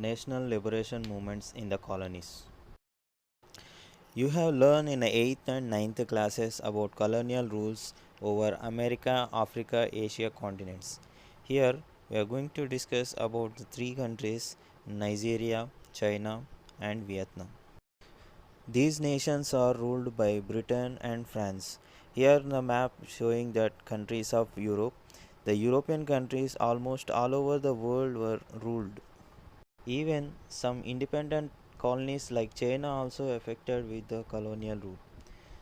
national liberation movements in the colonies. You have learned in the 8th and ninth classes about colonial rules over America, Africa, Asia continents. Here we are going to discuss about the three countries Nigeria, China and Vietnam. These nations are ruled by Britain and France. Here the map showing that countries of Europe. The European countries almost all over the world were ruled. Even some independent colonies like China also affected with the colonial rule.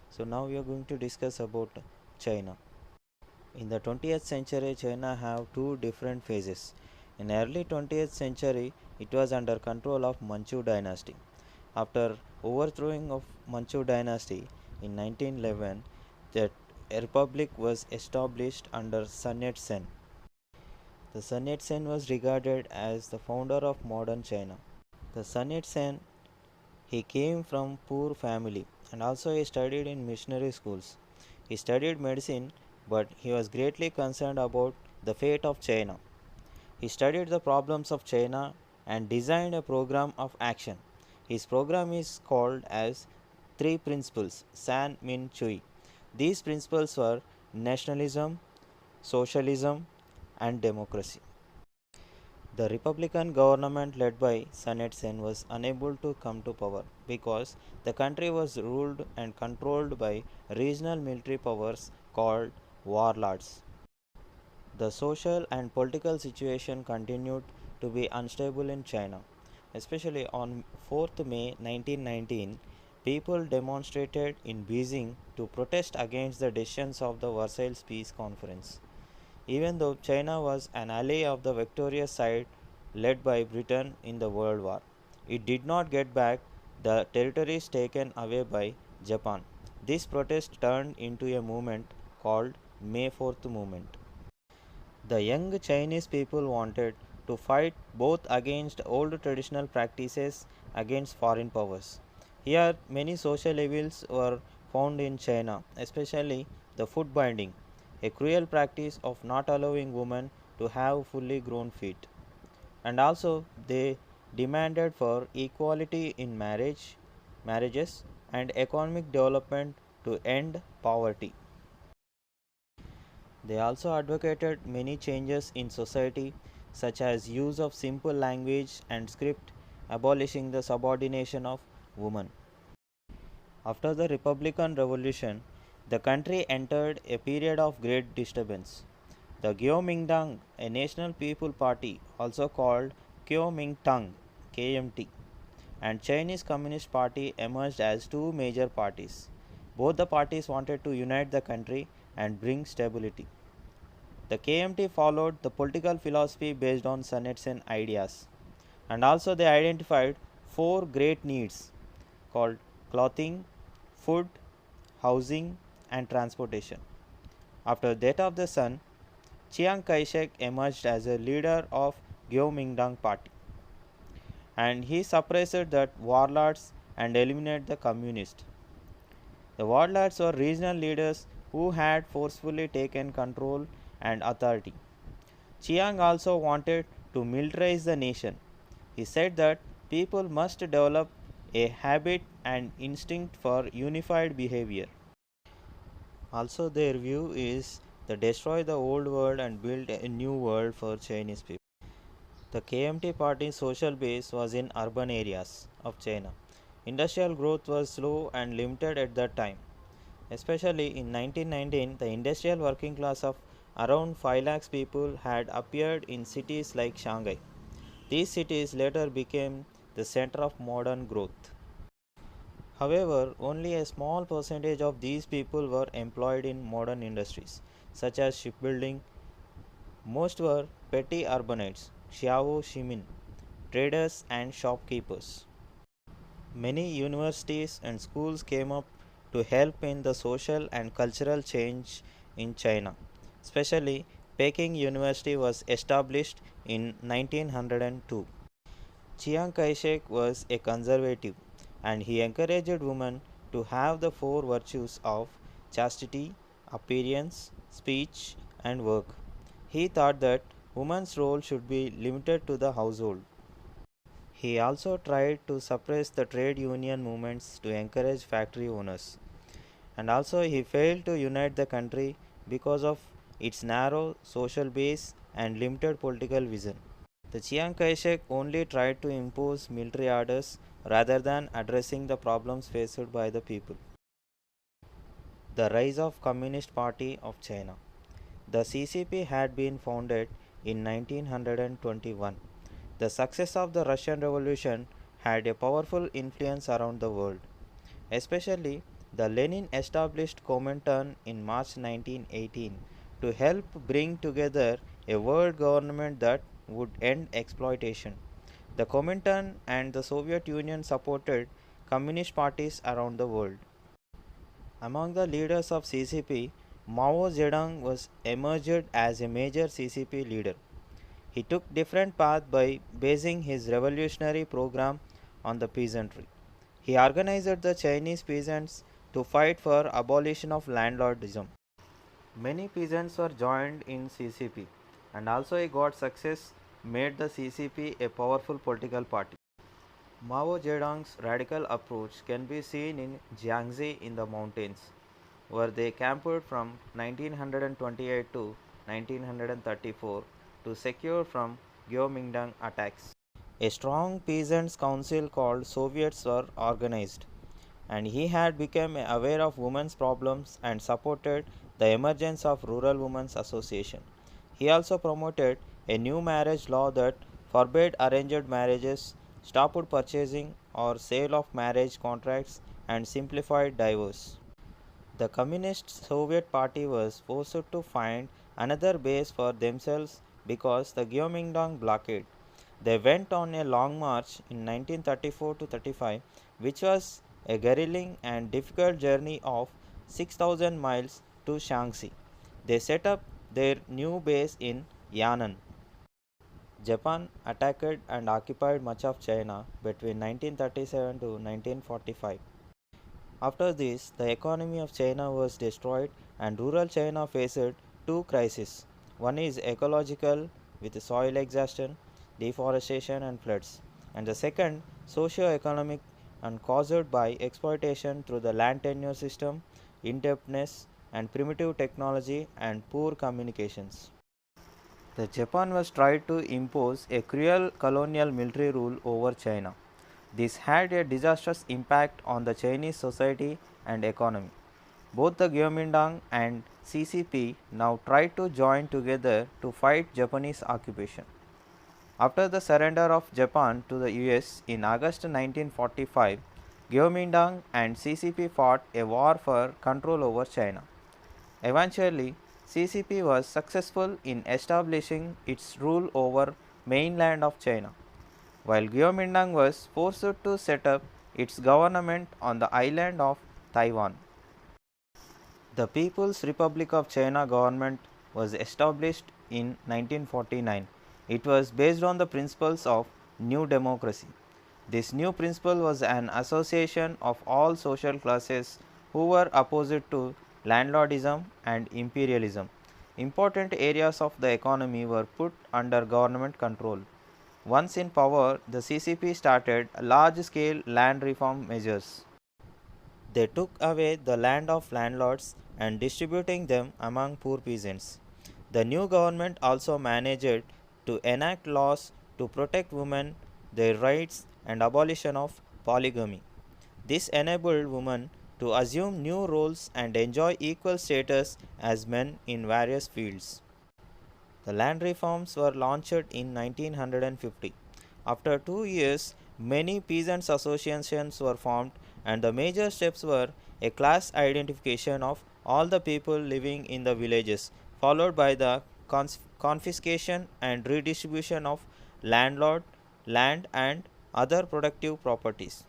So now we are going to discuss about China. In the 20th century, China have two different phases. In early 20th century, it was under control of Manchu dynasty. After overthrowing of Manchu dynasty in 1911, the republic was established under Sun Yat-sen. The Sun Yat-sen was regarded as the founder of modern China. The Sun Yat-sen, he came from poor family and also he studied in missionary schools. He studied medicine, but he was greatly concerned about the fate of China. He studied the problems of China and designed a program of action. His program is called as Three Principles San Min Chui. These principles were nationalism, socialism, and democracy. The Republican government led by Sun Yat-sen was unable to come to power because the country was ruled and controlled by regional military powers called warlords. The social and political situation continued to be unstable in China. Especially on 4th May 1919, people demonstrated in Beijing to protest against the decisions of the Versailles Peace Conference. Even though China was an ally of the victorious side led by Britain in the World War, it did not get back the territories taken away by Japan. This protest turned into a movement called May 4th movement. The young Chinese people wanted to fight both against old traditional practices against foreign powers. Here, many social evils were found in China, especially the foot binding, a cruel practice of not allowing women to have fully grown feet. And also, they demanded for equality in marriages, and economic development to end poverty. They also advocated many changes in society, such as use of simple language and script, abolishing the subordination of women. After the Republican Revolution, the country entered a period of great disturbance. The Kuomintang, a National People Party, also called Kuomintang (KMT), and Chinese Communist Party emerged as two major parties. Both the parties wanted to unite the country and bring stability. The KMT followed the political philosophy based on Sun Yat-sen ideas, and also they identified four great needs called clothing, food, housing, and transportation. After the death of the Sun, Chiang Kai-shek emerged as a leader of Kuomintang party, and he suppressed the warlords and eliminated the communists. The warlords were regional leaders who had forcefully taken control and authority. Chiang also wanted to militarize the nation. He said that people must develop a habit and instinct for unified behavior. Also, their view is to destroy the old world and build a new world for Chinese people. The KMT party's social base was in urban areas of China. Industrial growth was slow and limited at that time. Especially in 1919, the industrial working class of around 5 lakhs people had appeared in cities like Shanghai. These cities later became the center of modern growth. However, only a small percentage of these people were employed in modern industries, such as shipbuilding. Most were petty urbanites, Xiao Shimin, traders, and shopkeepers. Many universities and schools came up to help in the social and cultural change in China. Especially, Peking University was established in 1902. Chiang Kai shek was a conservative and he encouraged women to have the four virtues of chastity, appearance, speech, and work. He thought that woman's role should be limited to the household. He also tried to suppress the trade union movements to encourage factory owners. And also, he failed to unite the country because of its narrow social base and limited political vision. The Chiang Kai shek only tried to impose military orders rather than addressing the problems faced by the people. The rise of Communist Party of China. The CCP had been founded in 1921. The success of the Russian Revolution had a powerful influence around the world. Especially, the Lenin established Comintern in March 1918 to help bring together a world government that would end exploitation. The Comintern and the Soviet Union supported communist parties around the world. Among the leaders of CCP, Mao Zedong was emerged as a major CCP leader. He took different paths by basing his revolutionary program on the peasantry. He organized the Chinese peasants to fight for abolition of landlordism. Many peasants were joined in CCP, and also he got success made the CCP a powerful political party. Mao Zedong's radical approach can be seen in Jiangxi in the mountains, where they camped from 1928 to 1934 to secure from Kuomintang attacks. A strong peasants' council called Soviets were organized, and he had become aware of women's problems and supported the emergence of Rural Women's Association. He also promoted a new marriage law that forbade arranged marriages, stopped purchasing or sale of marriage contracts, and simplified divorce. The Communist Soviet Party was forced to find another base for themselves because the Kuomintang blockade. They went on a long march in 1934 to 35, which was a grueling and difficult journey of 6,000 miles to Shaanxi. They set up their new base in Yan'an. Japan attacked and occupied much of China between 1937 to 1945. After this, the economy of China was destroyed and rural China faced two crises. One is ecological with soil exhaustion, deforestation and floods, and the second socio-economic and caused by exploitation through the land tenure system, indebtedness and primitive technology and poor communications. The Japan was tried to impose a cruel colonial military rule over China. This had a disastrous impact on the Chinese society and economy. Both the Kuomintang and CCP now tried to join together to fight Japanese occupation. After the surrender of Japan to the US in August 1945, Kuomintang and CCP fought a war for control over China. Eventually, CCP was successful in establishing its rule over mainland of China, while Kuomintang was forced to set up its government on the island of Taiwan. The People's Republic of China government was established in 1949. It was based on the principles of New Democracy. This new principle was an association of all social classes who were opposed to landlordism and imperialism. Important areas of the economy were put under government control. Once in power, the CCP started large-scale land reform measures. They took away the land of landlords and distributing them among poor peasants. The new government also managed to enact laws to protect women, their rights and abolition of polygamy. This enabled women to assume new roles and enjoy equal status as men in various fields. The land reforms were launched in 1950. After 2 years, many peasants' associations were formed, and the major steps were a class identification of all the people living in the villages, followed by the confiscation and redistribution of landlord, land, and other productive properties.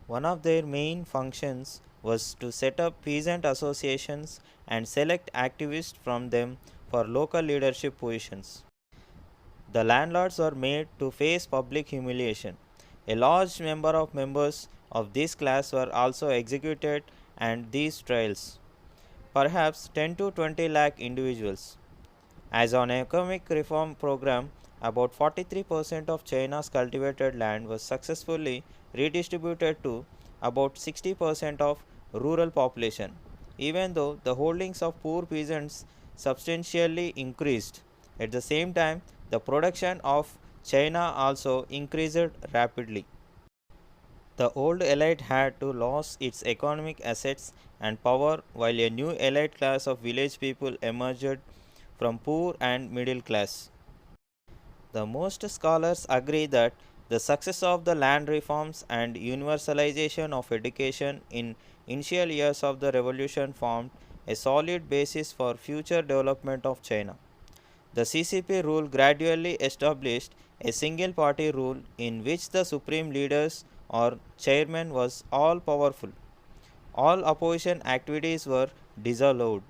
One of their main functions was to set up peasant associations and select activists from them for local leadership positions. The landlords were made to face public humiliation. A large number of members of this class were also executed and these trials, perhaps 10 to 20 lakh individuals. As an economic reform program, about 43% of China's cultivated land was successfully redistributed to about 60% of rural population, even though the holdings of poor peasants substantially increased. At the same time, the production of China also increased rapidly. The old elite had to lose its economic assets and power while a new elite class of village people emerged from poor and middle class. The most scholars agree that the success of the land reforms and universalization of education in initial years of the revolution formed a solid basis for future development of China. The CCP rule gradually established a single party rule in which the supreme leaders or chairman was all powerful. All opposition activities were disallowed.